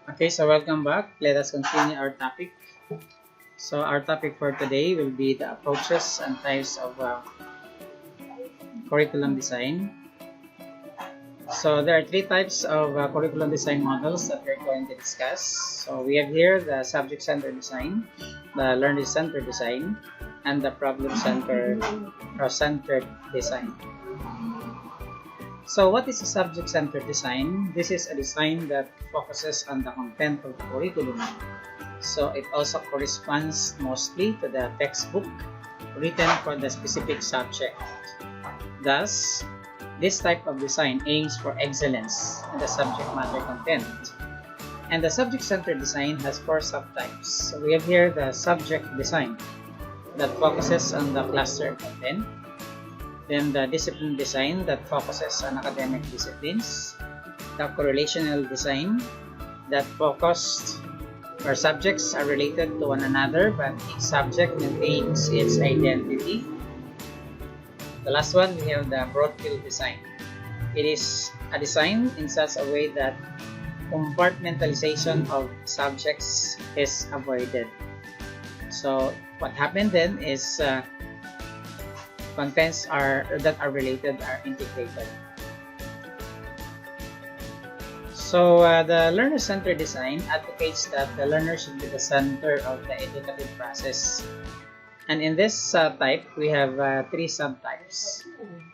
Okay, so welcome back. Let us continue our topic. So our topic for today will be the approaches and types of curriculum design. So there are three types of curriculum design models that we're going to discuss. So we have here the subject-centered design, the learner-centered design, and the problem-centered or centered design. So what is a subject-centered design? This is a design that focuses on the content of the curriculum. So it also corresponds mostly to the textbook written for the specific subject. Thus, this type of design aims for excellence in the subject matter content. And the subject-centered design has four subtypes. So we have here the subject design that focuses on the cluster content. Then the discipline design that focuses on academic disciplines. The correlational design that focused or subjects are related to one another but each subject maintains its identity. The last one, we have the broad field design. It is a design in such a way that compartmentalization of subjects is avoided. So what happened then is contents that are related are integrated. So the learner-centered design advocates that the learner should be the center of the educative process. And in this type, we have three subtypes.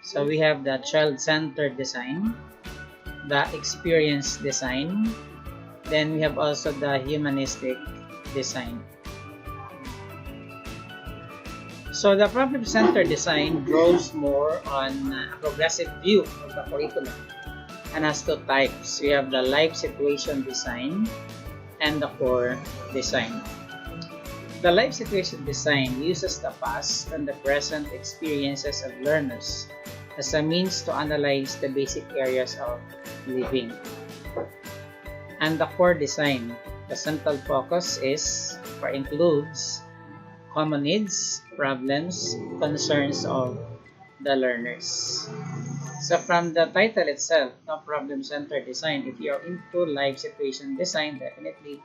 So we have the child-centered design, the experience design, then we have also the humanistic design. So the problem-centered design draws more on a progressive view of the curriculum and has two types. We have the life situation design and the core design. The life situation design uses the past and the present experiences of learners as a means to analyze the basic areas of living. And the core design, the central focus is or includes common needs, problems, concerns of the learners. So from the title itself, no problem-centered design, if you're into life situation design, definitely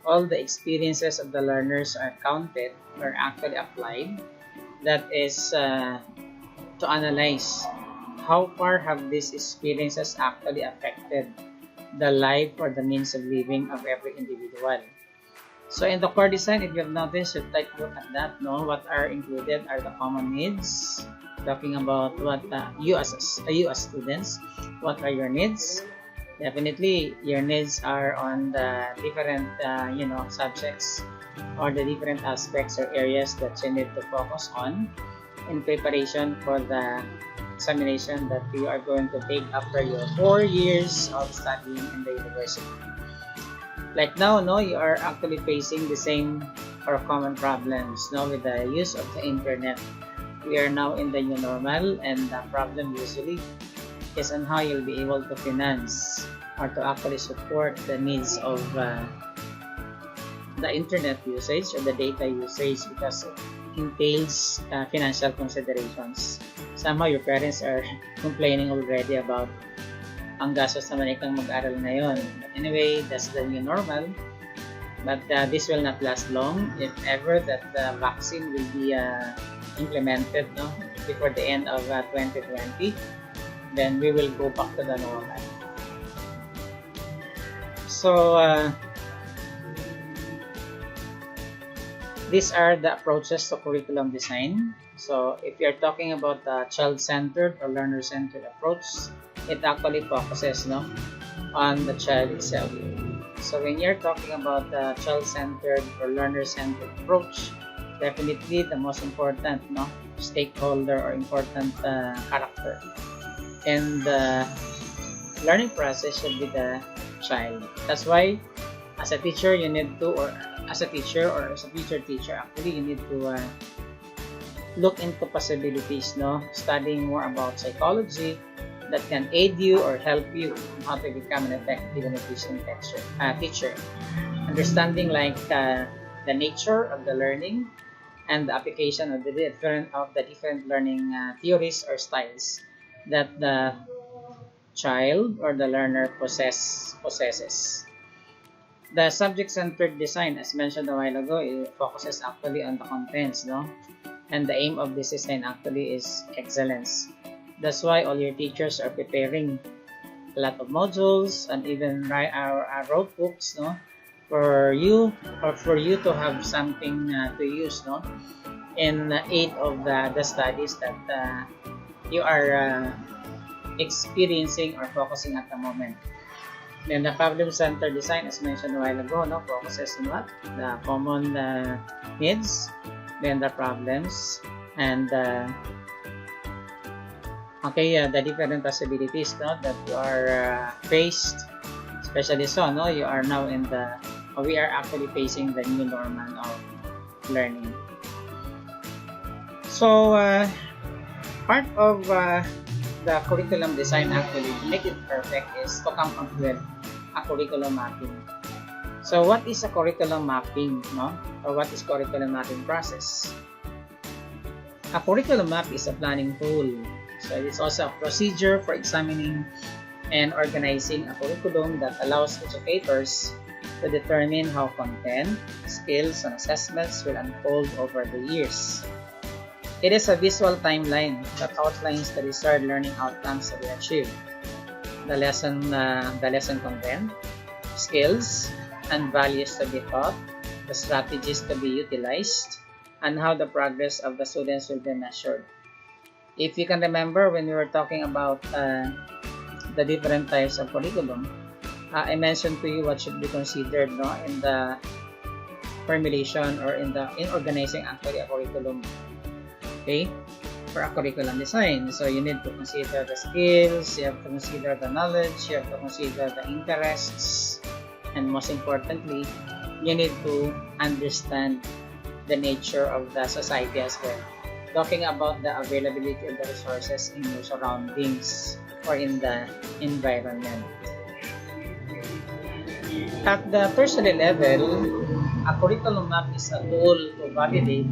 all the experiences of the learners are counted or actually applied. That is to analyze how far have these experiences actually affected the life or the means of living of every individual. So in the core design, if you have noticed, you take a look at that. No, what are included are the common needs. Talking about what you as students, what are your needs? Definitely, your needs are on the different subjects or the different aspects or areas that you need to focus on in preparation for the examination that you are going to take after your 4 years of studying in the university. Like now, no, you are actually facing the same or common problems, no, with the use of the internet. We are now in the new normal, and the problem usually is on how you'll be able to finance or to actually support the needs of the internet usage or the data usage because it entails financial considerations. Somehow your parents are complaining already about ang gastos naman ikang mag-aral ngayon. But anyway, that's the new normal. But this will not last long. If ever that the vaccine will be implemented before the end of 2020, then we will go back to the normal. So these are the approaches to curriculum design. So if you're talking about the child-centered or learner-centered approach, it actually focuses on the child itself. So when you're talking about the child-centered or learner-centered approach, definitely the most important stakeholder or important character in the learning process should be the child. That's why as a teacher you need to, or as a teacher or as a future teacher, actually you need to look into possibilities, studying more about psychology that can aid you or help you on how to become an effective and efficient teacher. Understanding like the nature of the learning and the application of the different learning theories or styles that the child or the learner possesses. The subject-centered design, as mentioned a while ago, it focuses actually on the contents, no? And the aim of this design actually is excellence. That's why all your teachers are preparing a lot of modules and even write our road books, no? For you to have something to use, no? In aid of the studies that you are experiencing or focusing at the moment. Then the problem-centered design, as mentioned a while ago, no, focuses on what? The common needs, then the problems, and the different possibilities, no, that you are faced, especially so, no, you are now we are actually facing the new normal of learning. So, part of the curriculum design actually to make it perfect is to come up with a curriculum mapping. So what is a curriculum mapping, no? Or what is curriculum mapping process? A curriculum map is a planning tool. So it is also a procedure for examining and organizing a curriculum that allows educators to determine how content, skills, and assessments will unfold over the years. It is a visual timeline that outlines the desired learning outcomes to be achieved, the lesson content, skills, and values to be taught, the strategies to be utilized, and how the progress of the students will be measured. If you can remember when we were talking about the different types of curriculum, I mentioned to you what should be considered, no, in the formulation or in organizing actually a curriculum. Okay, for a curriculum design. So you need to consider the skills, you have to consider the knowledge, you have to consider the interests, and most importantly, you need to understand the nature of the society as well. Talking about the availability of the resources in your surroundings or in the environment. At the tertiary level, a curriculum map is a tool to validate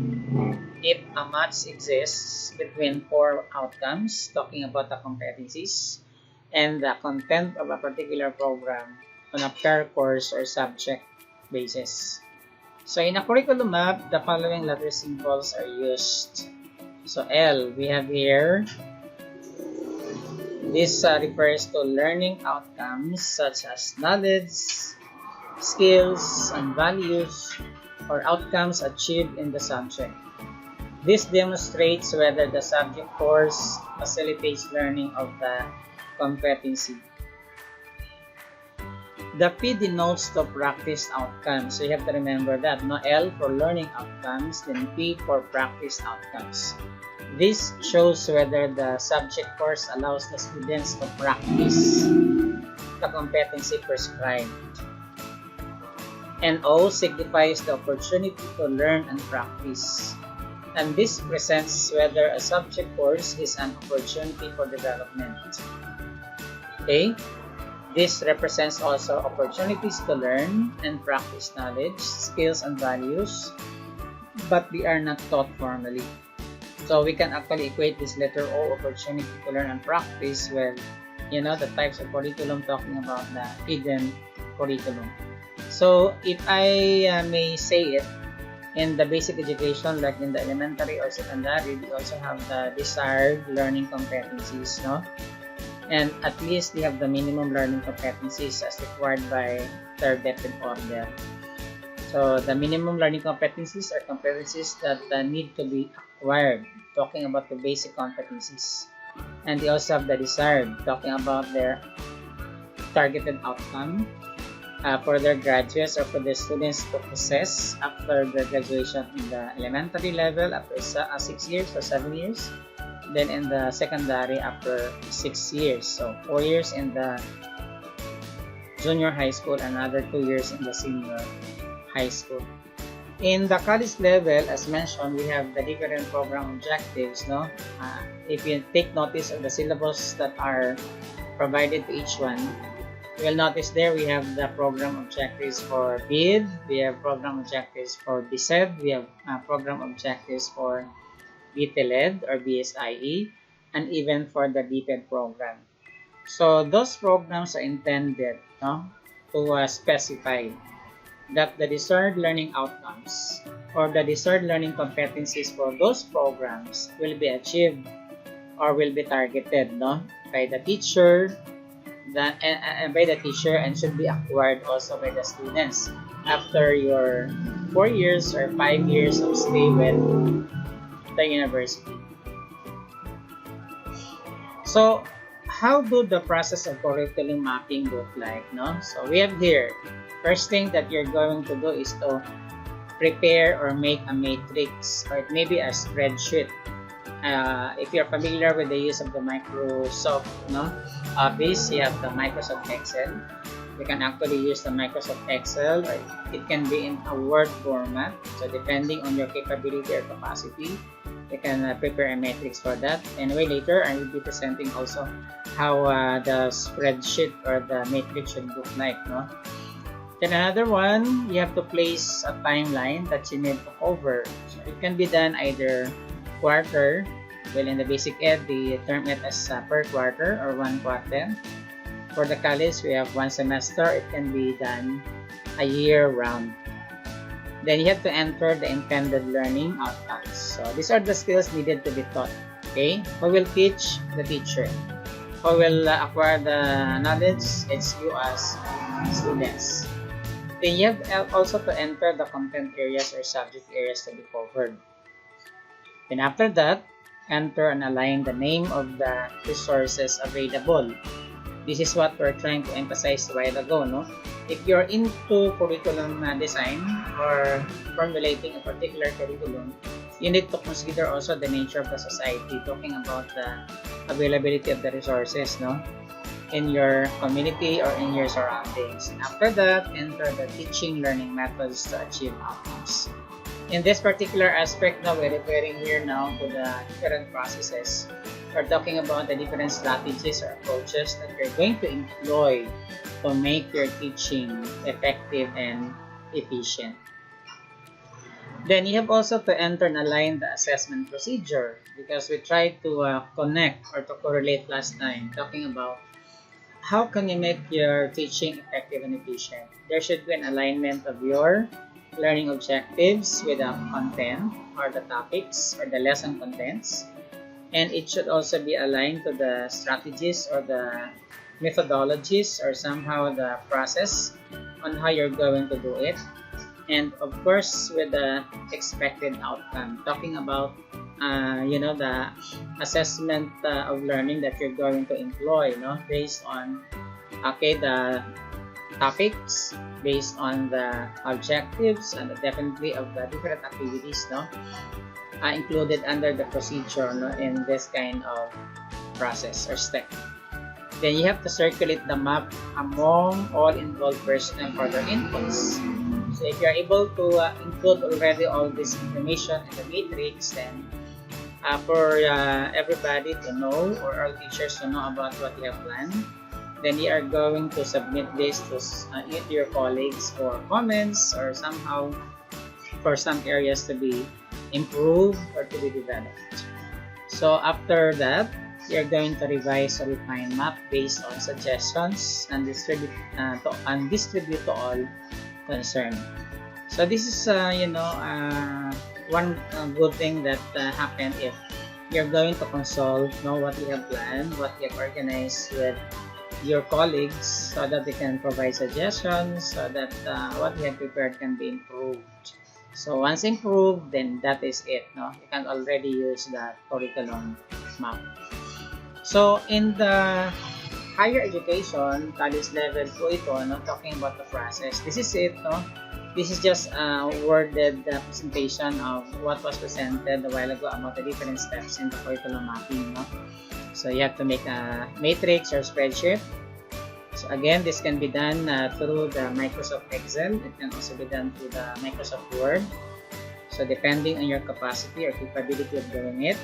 if a match exists between four outcomes, talking about the competencies, and the content of a particular program on a per course or subject basis. So in a curriculum map, the following letter symbols are used. So L, we have here, this refers to learning outcomes such as knowledge, skills, and values, or outcomes achieved in the subject. This demonstrates whether the subject course facilitates learning of the competency. The P denotes the practice outcomes. So you have to remember that. No, L for learning outcomes, then P for practice outcomes. This shows whether the subject course allows the students to practice the competency prescribed. And O signifies the opportunity to learn and practice. And this presents whether a subject course is an opportunity for development. Okay? This represents also opportunities to learn and practice knowledge, skills, and values, but they are not taught formally. So we can actually equate this letter O, opportunity to learn and practice, with, the types of curriculum, talking about the hidden curriculum. So if I may say it, in the basic education, like in the elementary or secondary, we also have the desired learning competencies, no? And at least they have the minimum learning competencies as required by third method order. So the minimum learning competencies are competencies that need to be acquired, talking about the basic competencies. And they also have the desired, talking about their targeted outcome for their graduates or for the students to possess after their graduation in the elementary level after 6 years or 7 years. Then in the secondary after 6 years. So 4 years in the junior high school, another 2 years in the senior high school. In the college level, as mentioned, we have the different program objectives, no? If you take notice of the syllables that are provided to each one, you will notice there we have the program objectives for BID, we have program objectives for BSED, we have program objectives for BTLED or BSIE, and even for the DPED program. So those programs are intended, no, to specify that the desired learning outcomes or the desired learning competencies for those programs will be achieved or will be targeted, no, by the teacher, and should be acquired also by the students after your 4 years or 5 years of stay with the university. So how do the process of curriculum mapping look like, no? So we have here, first thing that you're going to do is to prepare or make a matrix, or it may be a spreadsheet. If you're familiar with the use of the Microsoft, no, Office, you have the Microsoft Excel. You can actually use the Microsoft Excel, or it can be in a Word format. So depending on your capability or capacity, you can prepare a matrix for that. Anyway, later I will be presenting also how the spreadsheet or the matrix should look like, no? Then another one, you have to place a timeline that you need to cover. So it can be done either quarter. Well, in the basic ed, they term it as per quarter or one quarter. For the college, we have one semester. It can be done a year round. Then you have to enter the intended learning outcomes. So these are the skills needed to be taught. Okay, who will teach? The teacher. Who will acquire the knowledge? It's you as students. Then you have also to enter the content areas or subject areas to be covered. Then after that, enter and align the name of the resources available. This is what we're trying to emphasize a while ago, no? If you're into curriculum design or formulating a particular curriculum, you need to consider also the nature of the society, talking about the availability of the resources, no, in your community or in your surroundings. And after that, enter the teaching learning methods to achieve outcomes. In this particular aspect, now we're referring here now to the different processes. We're talking about the different strategies or approaches that you're going to employ to make your teaching effective and efficient. Then you have also to enter and align the assessment procedure, because we tried to connect or to correlate last time, talking about how can you make your teaching effective and efficient. There should be an alignment of your learning objectives with the content or the topics or the lesson contents, and it should also be aligned to the strategies or the methodologies or somehow the process on how you're going to do it, and of course with the expected outcome, talking about the assessment of learning that you're going to employ, based on the topics, based on the objectives, and definitely of the different activities included under the procedure in this kind of process or step. Then you have to circulate the map among all involved personnel for their inputs. So if you're able to include already all this information in the matrix, then for everybody to know, or all teachers to know about what you have planned, then you are going to submit this to your colleagues for comments, or somehow for some areas to be improved or to be developed. So after that, you're going to revise a refined map based on suggestions and distribute to all concerned. So this is one good thing that happened if you're going to consult what you have planned, what you have organized with your colleagues, so that they can provide suggestions, so that what you have prepared can be improved. So once improved, then that is it. You can already use the curriculum map. So in the higher education, college level po ito, talking about the process. This is it. This is just a worded presentation of what was presented a while ago about the different steps in the curriculum mapping. So you have to make a matrix or spreadsheet. So again, this can be done through the Microsoft Excel. It can also be done through the Microsoft Word. So depending on your capacity or capability of doing it,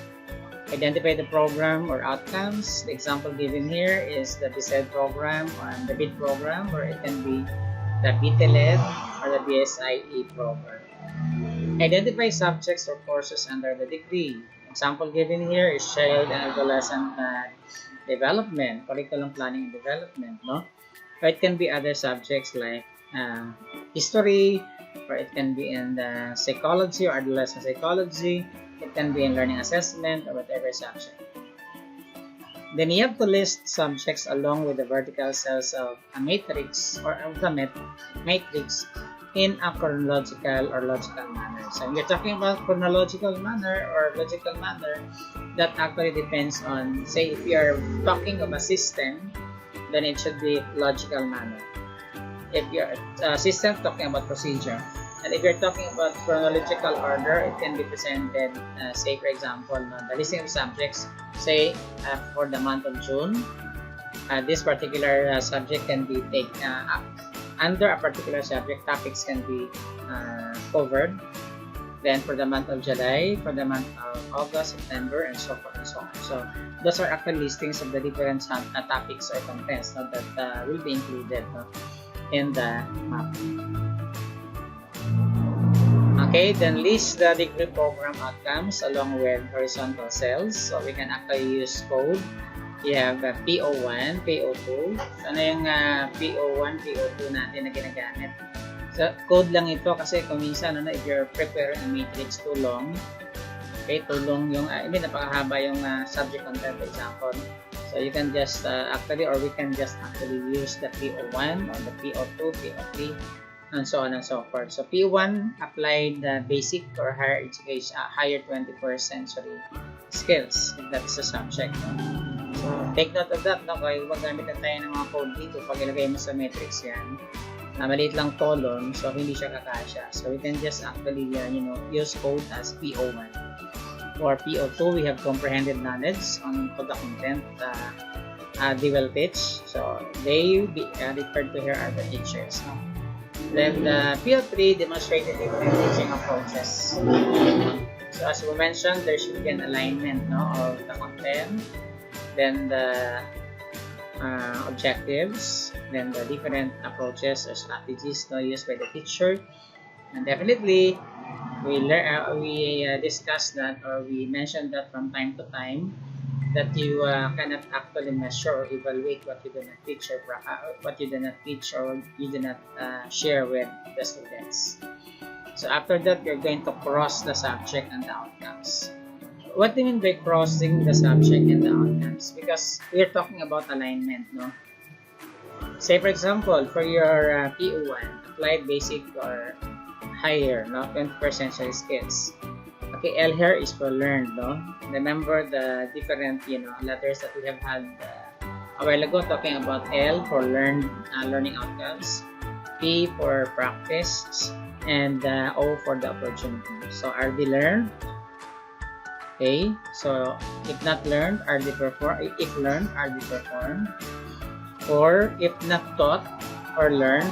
identify the program or outcomes. The example given here is the BSED program or the BID program, or it can be the BTLED or the BSIE program. Identify subjects or courses under the degree. Example given here is child and adolescent development, curriculum planning and development, Or it can be other subjects like history, or it can be in the psychology or adolescent psychology. It can be in learning assessment or whatever subject. Then you have to list subjects along with the vertical cells of a matrix or of the matrix in a chronological or logical manner. So if you're talking about chronological manner or logical manner, that actually depends on, say, if you're talking of a system, then it should be logical manner. If you're system, talking about procedure. And if you're talking about chronological order, it can be presented, say for example, the listing of subjects, say for the month of June, this particular subject can be taken under a particular subject, topics can be covered. Then for the month of July, for the month of August, September, and so forth and so on. So those are actually listings of the different topics or contents that will be included in the map. Okay, then list the degree program outcomes along with horizontal cells. So we can actually use code. You have PO1, PO2. Ano yung PO1, PO2 natin na ginagamit? So, code lang ito kasi kung minsan, if you're preparing a matrix too long, okay, too long yung, napakahaba yung subject content, for example. So, you can just we can just actually use the PO1 or the PO2, PO3, and so on and so forth. So, P1 applied the basic or higher education, higher 21st century skills, if that's the subject. So, take note of that, kaya magamit na tayo ng mga code dito. Pag ilagay mo sa matrix yan, maliit lang column, so hindi siya kakasya. So, we can just actually, use code as PO1. For PO2, we have comprehended knowledge on the content they will teach. So, they referred to here are the teachers. Then the PO3 demonstrated different teaching approaches. So as we mentioned, there should be an alignment of the content, then the objectives, then the different approaches or strategies used by the teacher. And definitely, we discussed that, or we mentioned that from time to time, that you cannot actually measure or evaluate what you do not teach or you do not share with the students. So after that, you're going to cross the subject and the outcomes. What do you mean by crossing the subject and the outcomes? Because we're talking about alignment, no? Say for example, for your PO1, applied basic or higher, 21st century skills. Okay, L here is for learned, no? Remember the different, letters that we have had a while ago, talking about L for learned, learning outcomes, P for practice, and O for the opportunity. So, are they learned? Okay, so if not learned, are they performed? If learned, are they performed? Or if not taught or learned,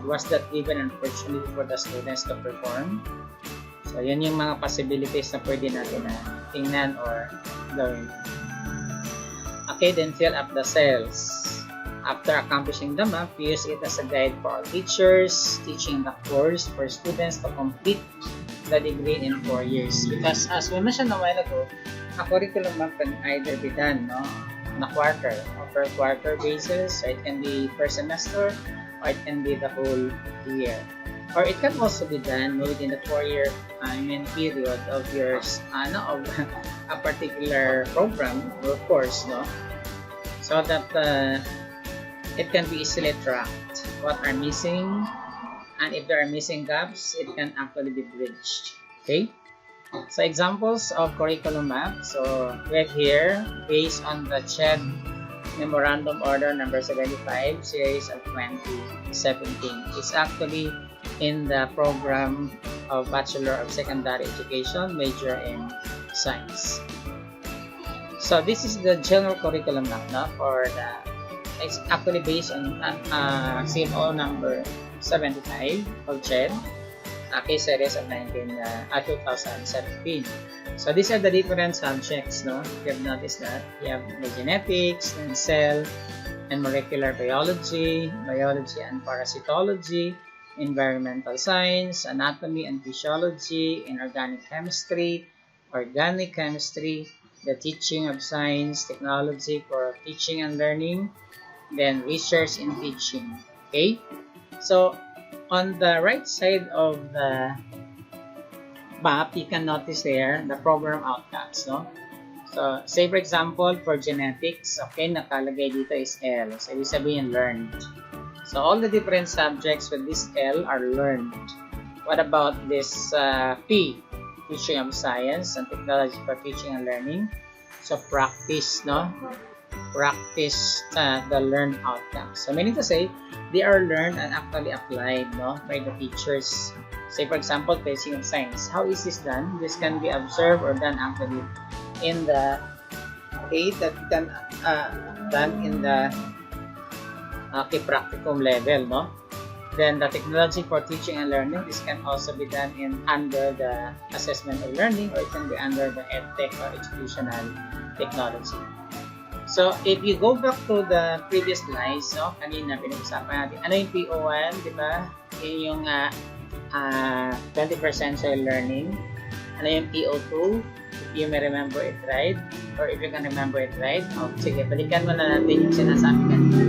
was that given an opportunity for the students to perform? So, yan yung mga possibilities na pwede natin na tingnan or gawin. Okay, then fill up the cells. After accomplishing the map, use it as a guide for our teachers, teaching the course for students to complete the degree in 4 years. Because as we mentioned a while ago, a curriculum map can either be done on a quarter or per quarter basis, so it can be per semester, or it can be the whole year. Or it can also be done within the 4-year period of yours, of a particular program or course, so that it can be easily tracked what are missing, and if there are missing gaps, it can actually be bridged. Okay, so examples of curriculum map. So we have here, based on the CHED Memorandum Order number 75 series of 2017. It's actually in the program of Bachelor of Secondary Education, major in Science. So this is the general curriculum map for it's actually based on CMO number 75 of CHED, case series of 2017. So these are the different subjects, If you have noticed that, you have the genetics, and cell and molecular biology, biology and parasitology, environmental science, anatomy and physiology, inorganic chemistry, organic chemistry, the teaching of science, technology for teaching and learning, then research in teaching. Okay? So, on the right side of the map, you can notice there the program outcomes, no? So, say for example, for genetics, okay, nakalagay dito is L. So, ibig sabihin learned. So, all the different subjects with this L are learned. What about this P? Teaching of Science and Technology for Teaching and Learning. So, practice, no? Practice the learned outcomes. So, meaning to say, they are learned and actually applied, no, by the teachers. Say, for example, teaching of science. How is this done? This can be observed or done actually in the that can done in the practicum level, no? Then the technology for teaching and learning, this can also be done under the assessment of learning, or it can be under the EdTech or educational technology. So, if you go back to the previous slides, no, kanina pinag-usapan natin, ano yung PO1, di ba? Yun yung 21st century learning. Ano yung PO2? If you may remember it right, or if you can remember it right. Oh, sige, balikan mo na natin yung sinasabi kanina.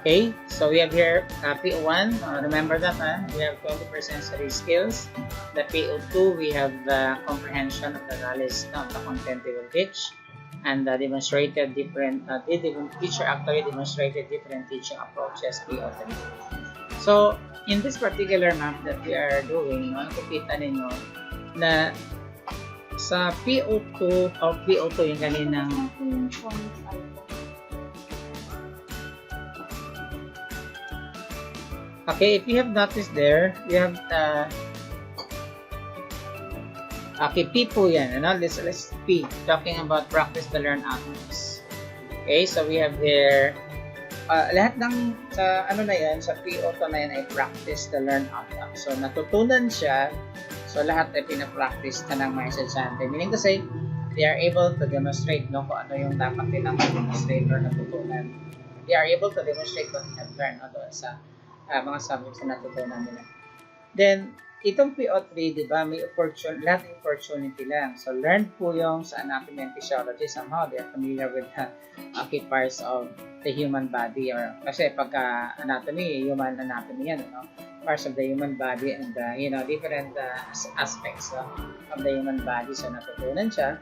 Okay, so we have here PO1, remember that, we have 21st century skills. The PO2, we have the comprehension of the knowledge of the content they will teach, and demonstrated different, the teacher actually demonstrated different teaching approaches, PO3. So, in this particular map that we are doing, nakikita ninyo na sa PO2, o PO2 yung kaninang okay, if you have noticed there, we have okay, P po yan. Ano? Let's P, talking about practice the learn outcomes. Okay, so we have there, lahat ng, sa ano na yan, sa PO2 na yan ay practice the learn outcomes. So, natutunan siya, so lahat ay pinapractice ka ng mga estudyante. Meaning to say, they are able to demonstrate, no, kung ano yung dapat nilang demonstrate or natutunan. They are able to demonstrate what they have learned, no, doon sa mga subjects na natutunan nila. Then, itong PO3, di ba, may lahat ng opportunity lang. So, learned po yung sa anatomy and physiology. Somehow, they are familiar with the parts of the human body. Or, kasi pagka anatomy, human anatomy yan, no? Parts of the human body and, different aspects of the human body. So, natutunan siya.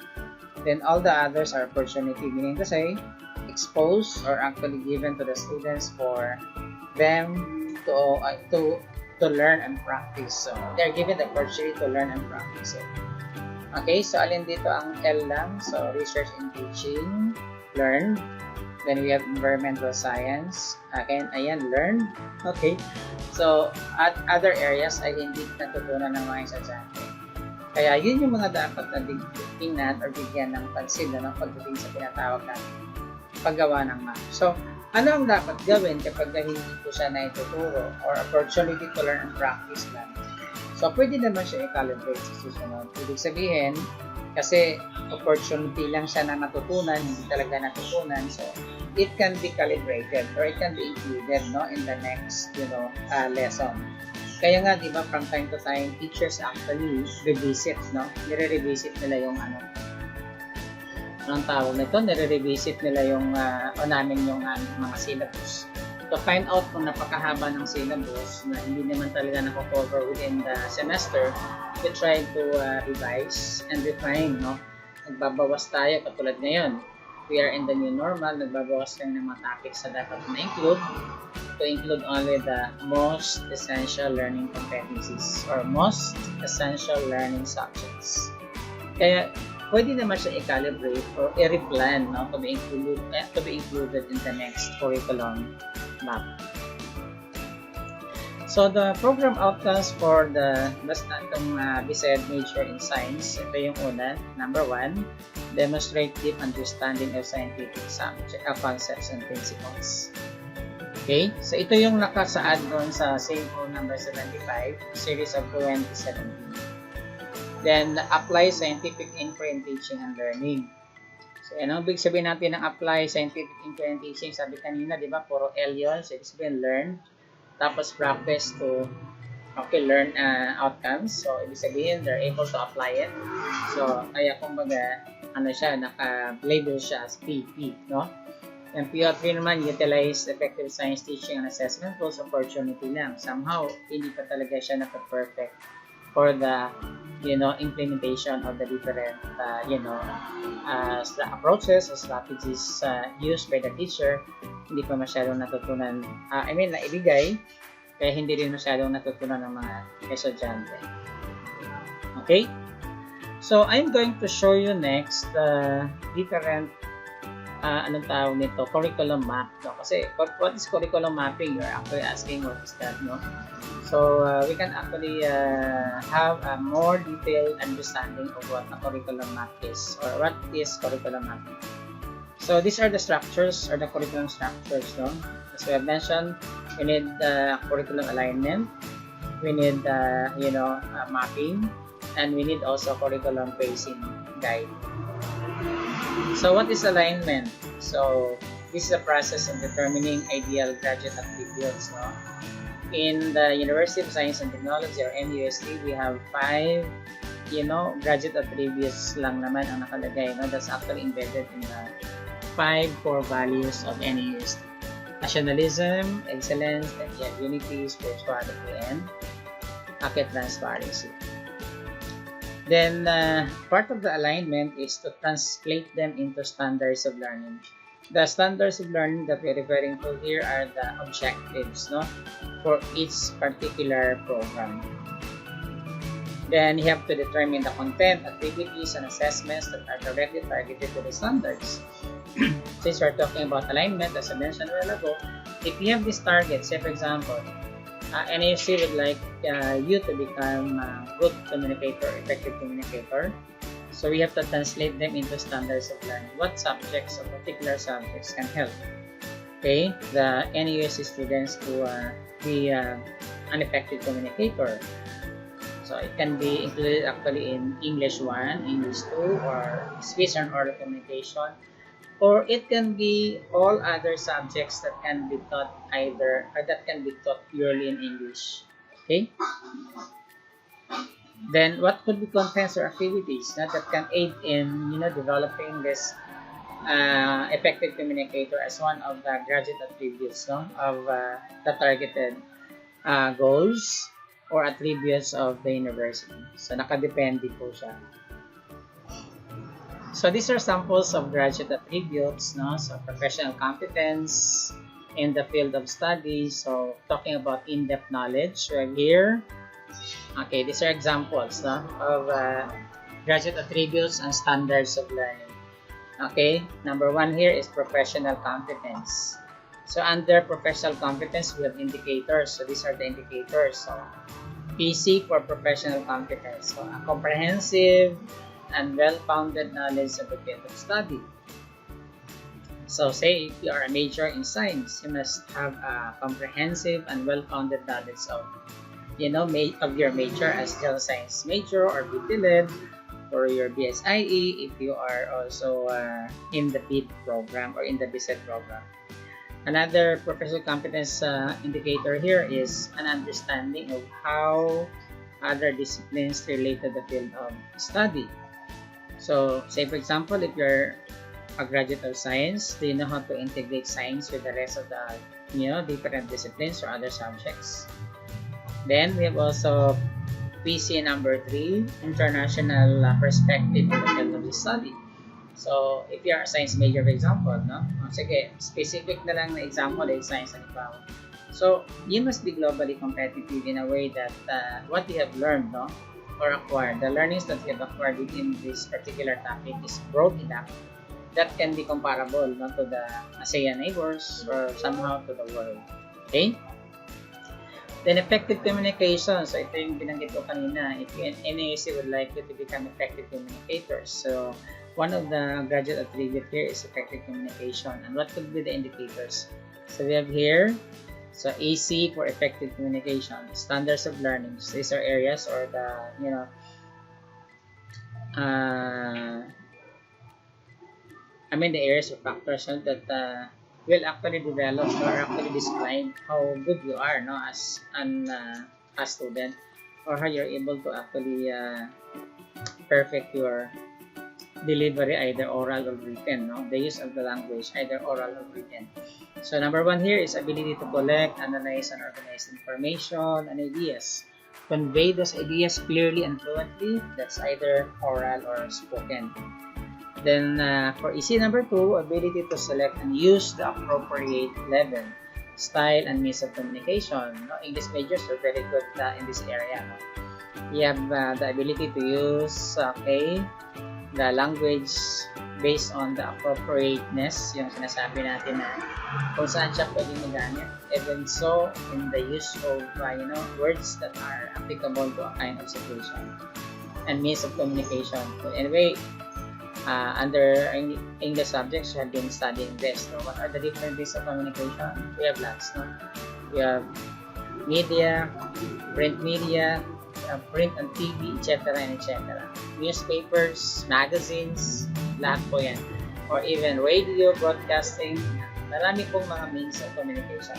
Then, all the others are opportunity. Meaning to say, exposed or actually given to the students for them to learn and practice. So, they're given the opportunity to learn and practice it. Okay, so alin dito ang L lang? So, research and teaching, learn. Then we have environmental science. Again, ayan, learn. Okay, so at other areas ay hindi natutunan ng mga estudyante. Kaya yun yung mga dapat na tingnan or bigyan ng pansin na pagdating sa tinatawag na paggawa ng map. So, ano ang dapat gawin kapag hindi po siya na ituturo or opportunity to learn and practice lang? So, pwede naman siya i-calibrate sa susunod. Ibig sabihin, kasi opportunity lang siya na natutunan, hindi talaga natutunan. So, it can be calibrated or it can be included, no, in the next, lesson. Kaya nga, di ba, from time to time, teachers actually revisit, no? Nire-revisit nila yung anong tawag nito, nire-revisit nila yung namin yung mga syllabus. To find out kung napakahaba ng syllabus na hindi naman talaga nako-cover within the semester, we try to revise and refine, no? Nagbabawas tayo katulad ngayon. We are in the new normal, nagbabawas tayo ng mga topics na dapat na-include to include only the most essential learning competencies or most essential learning subjects. Kaya, pwede naman siya i-calibrate or i-replan, no, to be included in the next curriculum map. So, the program outcomes for basta itong BSED major in science, ito yung una, number 1, demonstrate deep understanding of scientific subject, concepts and principles. Okay, so ito yung nakasaad doon sa sample number 75, series of 2017. Then, apply scientific inquiry in teaching and learning. So, ano ibig sabihin natin ng apply scientific inquiry in teaching? Sabi kanina, di ba, puro L yun. So, ibig sabihin, learn. Tapos, practice to, learn outcomes. So, ibig sabihin, they're able to apply it. So, kaya kumbaga, naka-label siya as PP, no? And PO3 naman, utilize effective science teaching and assessment tools, opportunity lang. Somehow, hindi pa talaga siya naka-perfect for the, implementation of the different, approaches or strategies used by the teacher. Hindi pa masyadong natutunan, naibigay, kaya hindi rin masyadong natutunan ng mga estudyante. Okay? So, I'm going to show you next different curriculum map, no? Kasi what is curriculum mapping? You're actually asking what is that, no? So we can actually have a more detailed understanding of what a curriculum map is, or what is curriculum mapping. So these are the structures, or the curriculum structures, no? As we have mentioned, we need curriculum alignment, we need mapping, and we need also curriculum pacing guide. So what is alignment? So this is a process of determining ideal graduate attributes, no? In the University of Science and Technology, or MUST, we have 5 graduate attributes lang naman ang nakalagay, no? That's actually embedded in the 5 core values of any UST: nationalism, excellence, unity, spirituality, and market transparency. Then, part of the alignment is to translate them into standards of learning. The standards of learning that we're referring to here are the objectives, no, for each particular program. Then, you have to determine the content, activities, and assessments that are directly targeted to the standards. Since we're talking about alignment, as I mentioned a while ago, if you have this target, say for example, NAC would like you to become a good communicator, effective communicator. So we have to translate them into standards of learning. What subjects or particular subjects can help, okay, the NAUSC students to be an effective communicator? So it can be included actually in English 1, English 2, or speech and oral communication. Or it can be all other subjects that can be taught purely in English. Okay? Then what could be contents or activities that can aid in developing this effective communicator as one of the graduate attributes, no, of the targeted goals or attributes of the university. So nakadepende po siya. So these are samples of graduate attributes, no? So professional competence in the field of study. So talking about in-depth knowledge right here. Okay, these are examples, no, of graduate attributes and standards of learning. Okay, number 1 here is professional competence. So under professional competence, we have indicators. So these are the indicators. So PC for professional competence. So a comprehensive and well-founded knowledge of the field of study. So say if you are a major in science, you must have a comprehensive and well-founded knowledge of of your major, as general science major or BPLED, or your BSIE if you are also in the BID program or in the BSET program. Another professional competence indicator here is an understanding of how other disciplines relate to the field of study. So, say for example, if you're a graduate of science, do you know how to integrate science with the rest of the different disciplines or other subjects? Then we have also PC number 3, international perspective in the field of study. So, if you are a science major, for example, no? Sige, specific na lang na example is science and power. So, you must be globally competitive in a way that what you have learned, no, or acquired, the learnings that you have acquired within this particular topic is broad enough that can be comparable, no, to the ASEAN neighbors or somehow to the world. Okay? Then effective communication. So ito yung binanggit ko kanina. If NAC would like you to become effective communicators, so one of the graduate attribute here is effective communication. And what could be the indicators? So we have here, so AC for effective communication, standards of learning. So these are areas or the the areas or factors that will actually develop or actually describe how good you are, no, as a student, or how you're able to actually perfect your delivery, either oral or written, no? The use of the language, either oral or written. So number 1 here is ability to collect, analyze, and organize information and ideas. Convey those ideas clearly and fluently. That's either oral or spoken. Then for EC number 2, ability to select and use the appropriate level, style, and means of communication. No? English majors are very good in this area. No? You have the ability to use the language based on the appropriateness, yung sinasabi natin na kung saan siya pwedeng magamit. Even so, in the use of words that are applicable to a kind of situation and means of communication. But anyway, under English subjects, you have been studying this. So what are the different ways of communication? We have lots. No? We have media, print media, print and TV, etc. and etc. Newspapers, magazines, lahat po yan. Or even radio, broadcasting, marami pong mga means of communication.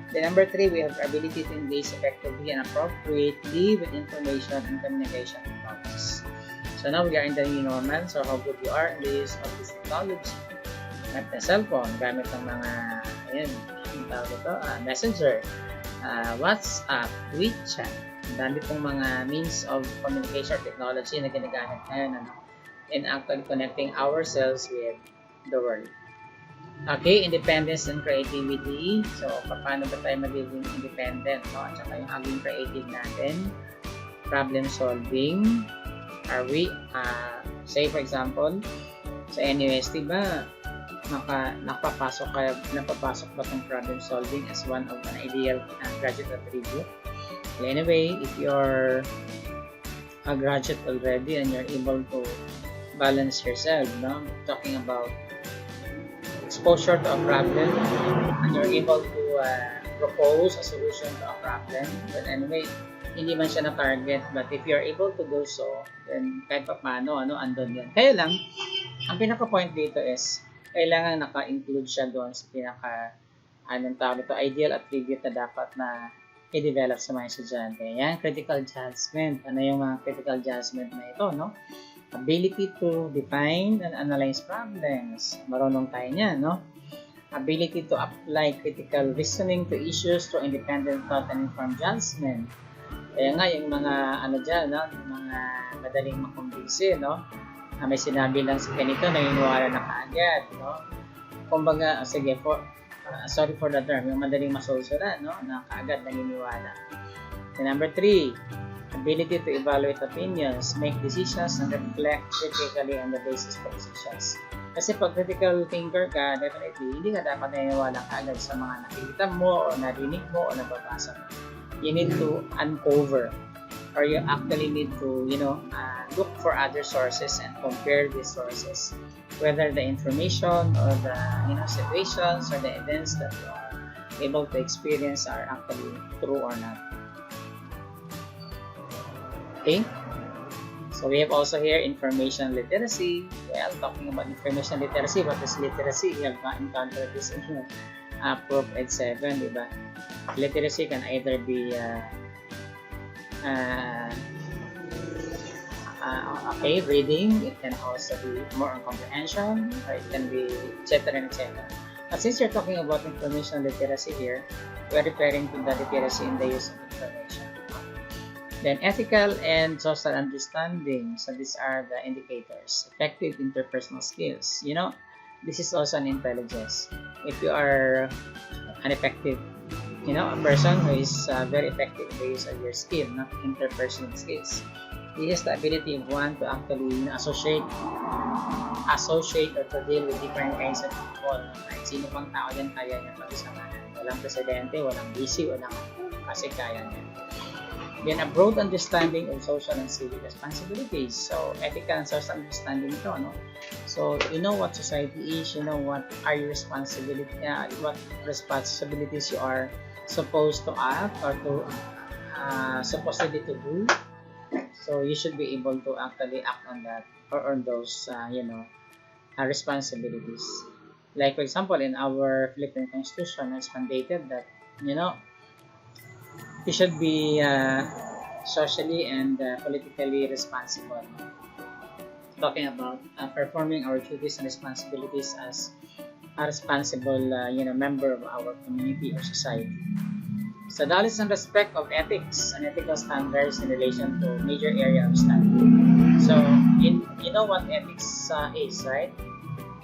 Then number 3, we have the ability to engage effectively and appropriately with information and communication technologies. So now we are in the new normal. So how good you are in the use of this technology. At the cellphone, gamit ng mga, Messenger, WhatsApp, WeChat. Dami pong mga means of communication technology na ginagamit ngayon in actually connecting ourselves with the world. Okay, independence and creativity. So, paano ba tayo magiging independent? No? At saka yung maging creative natin. Problem solving. Are we, say for example, sa NUS, diba, napapasok ba itong problem solving as one of an ideal graduate attribute? Anyway, if you're a graduate already and you're able to balance yourself, no? Talking about exposure to a problem and you're able to propose a solution to a problem, but anyway, hindi man siya na-target, but if you're able to do so, then kahit pa paano, andun yun. Kaya lang, ang pinaka-point dito is, kailangan naka-include siya doon sa ideal attribute na dapat na i-develop sa mga estudyante. Yan, critical judgment. Ano yung mga critical judgment na ito, no? Ability to define and analyze problems. Marunong tayo niyan, no? Ability to apply critical reasoning to issues through independent thought and informed judgment. Kaya nga, yung mga, no? Mga madaling makumbinsi, no? May sinabi lang si ganito, naniniwala na kaagad, no? Kumbaga, sige, sorry for the term, yung madaling masulsulan, no? Na kaagad naniniwala. And number 3, ability to evaluate opinions, make decisions, and reflect critically on the basis of decisions. Kasi pag critical thinker ka, definitely, hindi ka dapat naniniwala kaagad sa mga nakikita mo, o narinig mo, o nababasa mo. You need to uncover, or you actually need to, look for other sources and compare these sources. Whether the information or the situations or the events that you are able to experience are actually true or not. Okay, so we have also here information literacy. Well, talking about information literacy, what is literacy? We have encountered this in Prop Ed 7, diba? Literacy can either be reading, it can also be more on comprehension, or it can be etc. etc. But since you're talking about information literacy here, we're referring to the literacy in the use of information. Then ethical and social understanding. So these are the indicators. Effective interpersonal skills. This is also an intelligence. If you are an effective, a person who is very effective in the use of your skill, not interpersonal skills. This is the ability of one to actually associate or to deal with different kinds of people. Kahit sino pang tao yan, kaya niya pag-isamahan. Walang presidente, walang busy, walang kasi kaya niya. Then a broad understanding of social and civic responsibilities. So ethical and social understanding ito, no? So you know what society is, you know what are your what responsibilities you are supposed to act or to supposedly to do. So you should be able to actually act on that or on those responsibilities. Like for example, in our Philippine Constitution, it's mandated that you should be socially and politically responsible. talking about performing our duties and responsibilities as a responsible member of our community or society. So knowledge and respect of ethics and ethical standards in relation to major area of study. So you know what ethics is, right?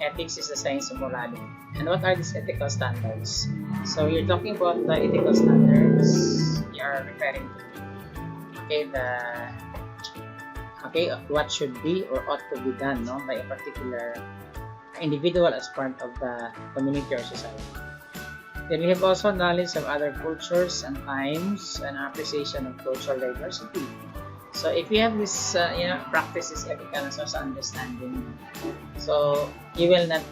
Ethics is the science of morality. And what are these ethical standards? So you're talking about the ethical standards. You are referring to what should be or ought to be done, no, by a particular individual as part of the community or society. Then we have also knowledge of other cultures and times and appreciation of cultural diversity. So if you have this, practices ethical and social understanding, so you will not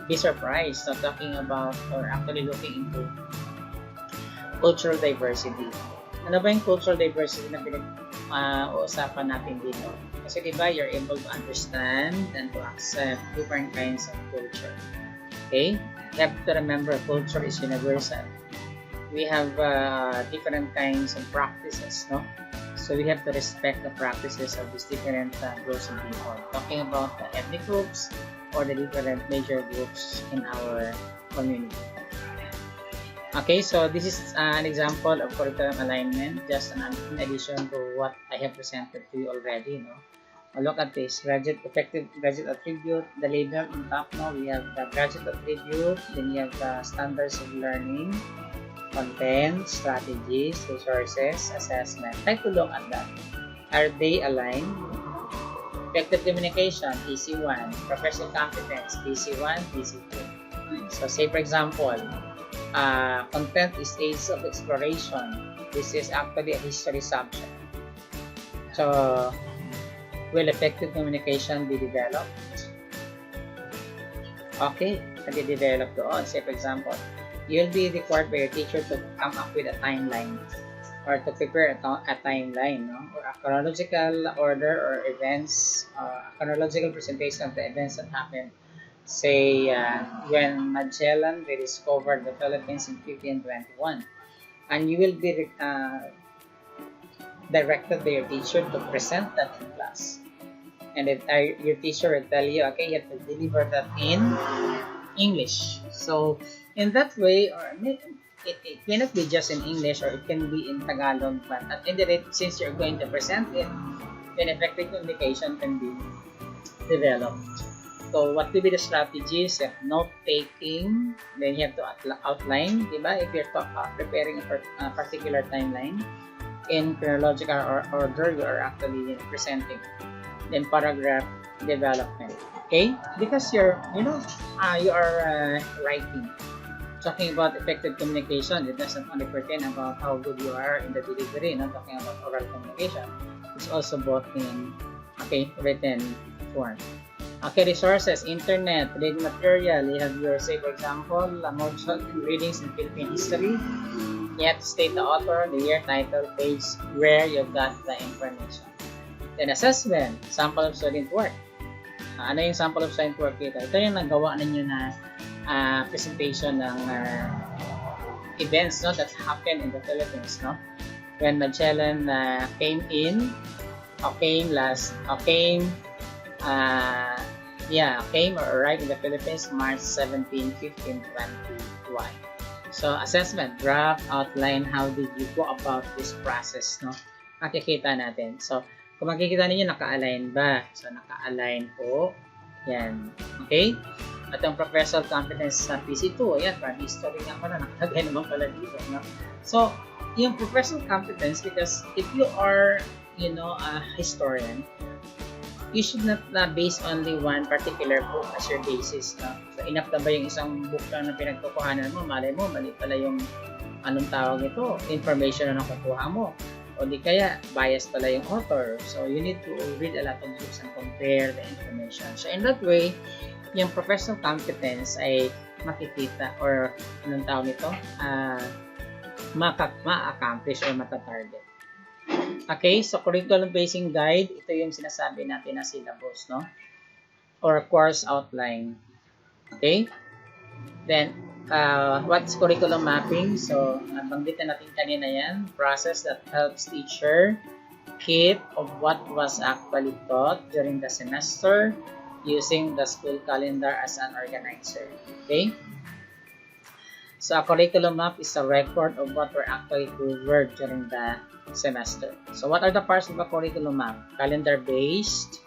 be surprised talking about or actually looking into cultural diversity. Ano ba yung cultural diversity na pinag-uusapan natin dito? Kasi diba, you're able to understand and to accept different kinds of culture. Okay? You have to remember culture is universal. We have different kinds of practices, no? So we have to respect the practices of these different groups of people. Talking about the ethnic groups or the different major groups in our community. Okay, so this is an example of curriculum alignment, just in addition to what I have presented to you already. No? Look at this, effective graduate attribute, the label on top. Now we have the graduate attribute, then you have the standards of learning, content, strategies, resources, assessment. Try to look at that. Are they aligned? Effective communication, PC1. Professional competence, PC1, PC2. So say for example, content is age of exploration. This is actually a history subject. So, will effective communication be developed? Okay, can be developed doon. Say for example, you'll be required by your teacher to come up with a timeline or to prepare a timeline, no? Or a chronological order or events, a chronological presentation of the events that happened. Say when Magellan rediscovered the Philippines in 1521, and you will be directed by your teacher to present that in class, and your teacher will tell you, okay, you have to deliver that in English. So in that way, or it cannot be just in English, or it can be in Tagalog, but at any rate, since you're going to present it, then effective communication can be developed. So what will be the strategies? You have note-taking, then you have to outline, diba? If you're preparing a particular timeline, in chronological order, you are actually presenting. Then paragraph development, okay? Because you are writing. Talking about effective communication, it doesn't only pertain about how good you are in the delivery, not talking about oral communication. It's also both in, written form. Okay, resources, internet, reading material. You have your, say for example, module readings in Philippine history. You have to state the author, the year, title, page, where you got the information. Then assessment, sample of student work. Ano yung sample of student work dito? Ito yung nagawa ninyo na presentation ng events, no, that happened in the Philippines, no? When Magellan came or arrived in the Philippines March 17, 1521. So, assessment, draft, outline, how did you go about this process, no? Makikita natin. So, kung makikita ninyo, naka-align ba? So, naka-align po. Yan. Okay? At ang professional competence sa PC2, ayan, from history nga pala, nakalagay naman pala dito, no? So, yung professional competence, because if you are, a historian, you should not base only one particular book as your basis. No? So, enough na ba yung isang book lang na pinagkukuhanan mo? Malay mo, mali pala yung anong tawag ito, information na nakukuha mo. O di kaya, bias pala yung author. So, you need to read a lot of books and compare the information. So, in that way, yung professional competence ay makikita or anong tawag nito? Ma-accomplish or mata-target. Okay, so curriculum basing guide, ito yung sinasabi natin na syllabus, no? Or course outline. Okay? Then, what's curriculum mapping? So, nabanggitan natin kanina yan. Process that helps teacher keep of what was actually taught during the semester using the school calendar as an organizer. Okay? So a curriculum map is a record of what were actually covered during the semester. So what are the parts of a curriculum map? Calendar-based,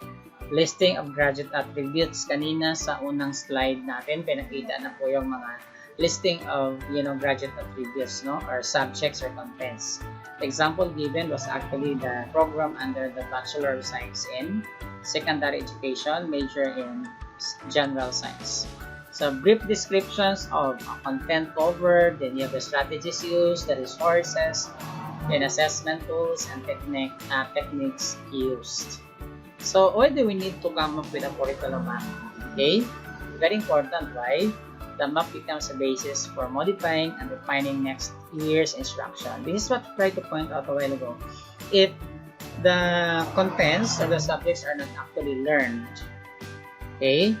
listing of graduate attributes. Kanina sa unang slide natin, pinakita na po yung mga listing of graduate attributes, no, or subjects or contents. The example given was actually the program under the Bachelor of Science in Secondary Education, major in General Science. So brief descriptions of content covered, then you have the strategies used, the resources, then assessment tools and techniques used. So why do we need to come up with a curriculum map? Okay, very important, right? The map becomes a basis for modifying and refining next year's instruction. This is what I tried to point out a while ago. If the contents or the subjects are not actually learned, okay,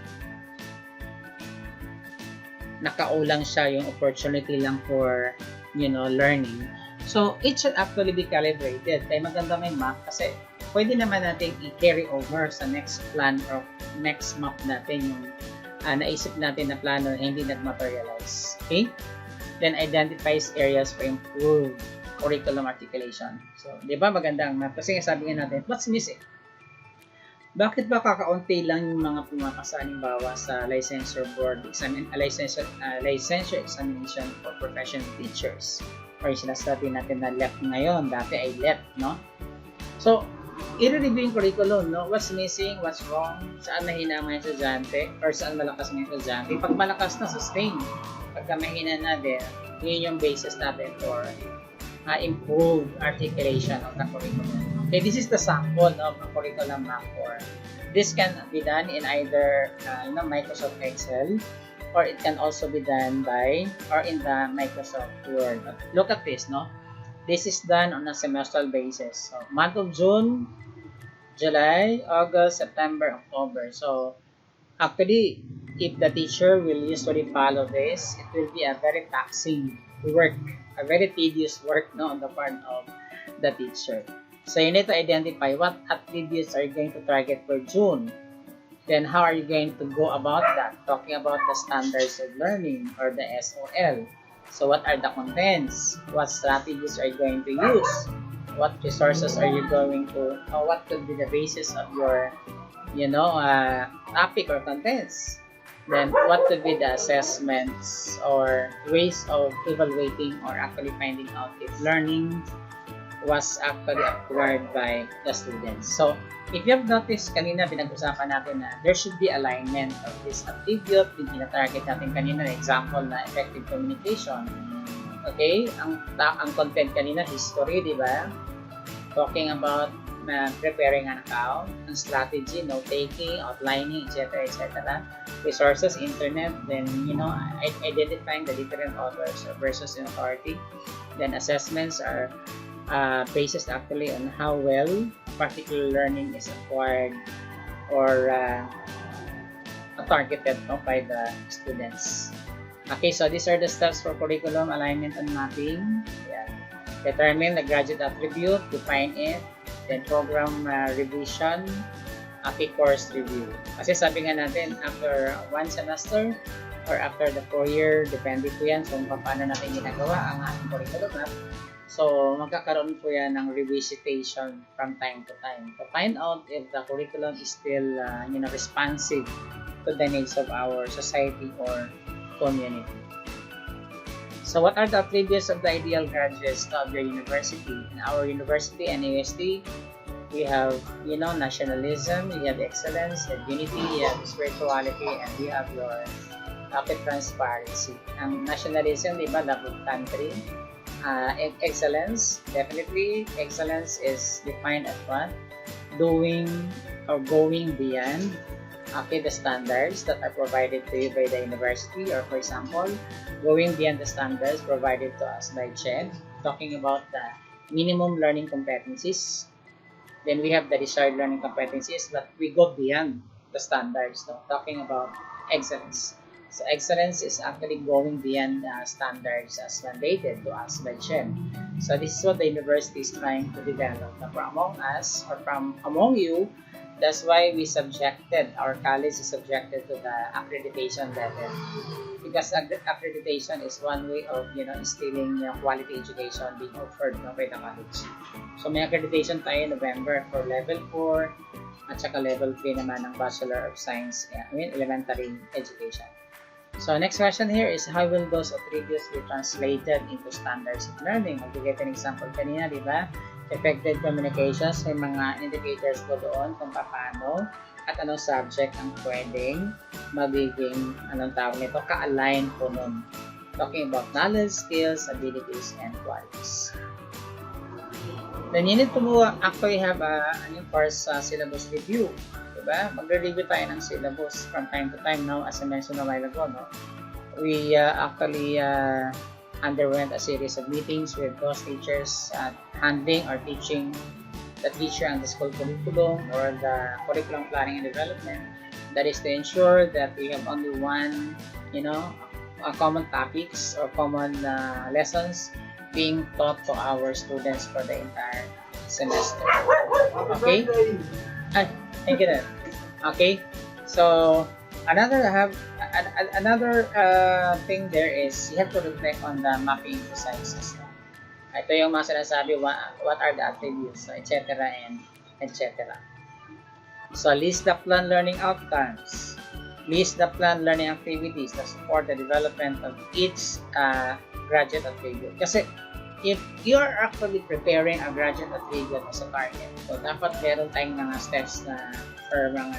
nakaulang siya, yung opportunity lang for learning. So it should actually be calibrated. Kaya maganda may map kasi pwede naman natin i-carry over sa next plan or next map natin yung naisip natin na plano na hindi nag-materialize. Okay? Then identifies areas for improved curriculum articulation. So, di ba maganda ang map? Kasi sabi nga natin, what's missing? Bakit ba kakaunti lang yung mga pumapasa halimbawa sa licensure board licensure examination for professional teachers? Or yung sinasabi natin na left ngayon, dati ay left, no? So, i-review yung curriculum, no? What's missing, what's wrong, saan mahina ang mga estudyante, or saan malakas ang estudyante. Pag malakas na, sustain. Pagka mahina na din, yun yung basis natin for improved articulation of the curriculum. Okay, this is the sample of a curriculum map. Or this can be done in either Microsoft Excel, or it can also be done in the Microsoft Word. But look at this, no? This is done on a semestral basis. So, month of June, July, August, September, October. So, actually, if the teacher will usually follow this, it will be a very taxing work, a very tedious work, no, on the part of the teacher. So, you need to identify what attributes are you going to target for June. Then, how are you going to go about that? Talking about the standards of learning or the SOL. So, what are the contents? What strategies are you going to use? What resources are you going to, or what could be the basis of your, topic or contents? Then, what could be the assessments or ways of evaluating or actually finding out if learning was actually acquired by the students? So, if you have noticed, kanina pinag-usapan natin na there should be alignment of this attribute. Yung tina-target natin kanina na example na effective communication. Okay? Ang content kanina, history, di ba? Talking about preparing an account, ang strategy, note-taking, outlining, etc., etc. Resources, internet, then, identifying the different authors versus an authority. Then, assessments are basis actually on how well particular learning is acquired or targeted by the students. Okay, so these are the steps for curriculum alignment and mapping. Yeah. Determine the graduate attribute, define it, then program revision, course review. Kasi sabi nga natin, after one semester or after the 4-year, depende po yan kung paano natin ginagawa ang ating curriculum map. So, magkakaroon po yan ng revisitation from time to time to find out if the curriculum is still responsive to the needs of our society or community. So, what are the attributes of the ideal graduates of your university? In our university, NASD, we have, nationalism, we have excellence, we have unity, we have spirituality, and we have your transparency. Ang nationalism, di ba, love of country. Excellence, definitely excellence is defined as what? Doing or going beyond the standards that are provided to you by the university, or for example, going beyond the standards provided to us by CHED, talking about the minimum learning competencies. Then we have the desired learning competencies, but we go beyond the standards, talking about excellence. So excellence is actually going beyond standards as mandated to us by CHEM. So this is what the university is trying to develop from among us or from among you. That's why we subjected, our college is subjected to the accreditation level. Because accreditation is one way of, instilling quality education being offered by the college. So may accreditation tayo November for level 4 at saka level 3 naman ng Bachelor of Science, elementary education. So next question here is, how will those attributes be translated into standards of learning? I'll give an example kanina, di ba? Effective communications, may mga indicators po doon kung paano at anong subject ang pwedeng magiging, ka-align po nun. Talking about knowledge, skills, abilities, and qualities. Then you need to actually have a course syllabus review. Diba? Magre-review tayo ng syllabus from time to time now, as I mentioned a while ago. No? We actually underwent a series of meetings with those teachers handling or teaching the teacher and the school curriculum or the curriculum planning and development. That is to ensure that we have only one, common topics or common lessons being taught to our students for the entire semester. Okay? Thank you. Okay, so another thing there is you have to reflect on the mapping exercises. Ito yung mga sinasabi, what are the attributes, etc. and etc. So list the planned learning outcomes. List the planned learning activities that support the development of each graduate attribute. Kasi if you are actually preparing a graduate attribute as a target, so dapat meron tayong mga steps na or mga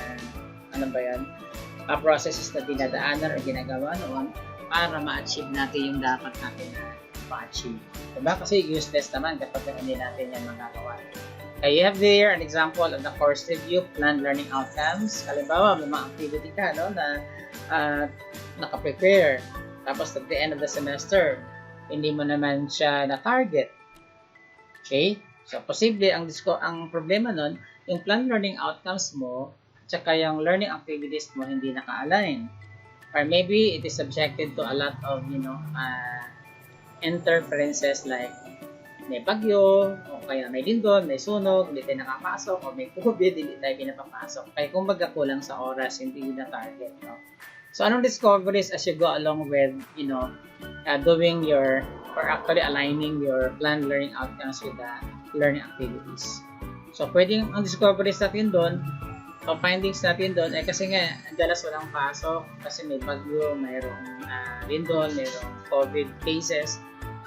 processes na dinadaanan o ginagawa noon para ma-achieve natin yung dapat natin na ma-achieve. Diba? Kasi useless naman kapag hindi natin yan magagawa. You have there an example of the course review, planned learning outcomes. Halimbawa, may mga activity ka na naka-prepare. Tapos at the end of the semester, hindi mo naman siya na-target. Okay? So, posible, ang problema nun, yung planned learning outcomes mo, tsaka yung learning activities mo hindi naka-align. Or maybe it is subjected to a lot of, interferences like may bagyo, o kaya may lindol, may sunog, hindi tayo nakapasok, o may COVID, hindi tayo pinapapasok. Kaya kumbaga kulang sa oras, hindi na target. No? So, anong discoveries as you go along with, doing your, or actually aligning your planned learning outcomes with the learning activities. So, pwedeng ang discoveries natin doon, o findings natin doon, kasi nga, dalas walang pasok, kasi may bagyo, mayroong lindol, mayroong COVID cases.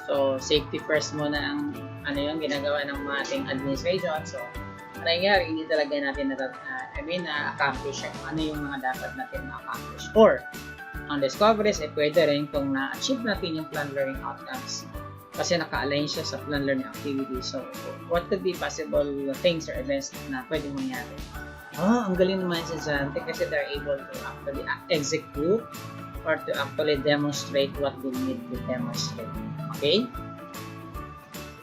So, safety first muna ang ginagawa ng mga ating administration. So, nangyari, hindi talaga natin accomplish ano yung mga dapat natin ma-accomplish. Or, ang discoveries ay pwede rin kung na-achieve natin yung planned learning outcomes kasi naka-align siya sa planned learning activities. So, what could be possible things or events na pwedeng mangyari? Ang galing naman si Zante kasi they're able to actually execute or to actually demonstrate what they need to demonstrate. Okay?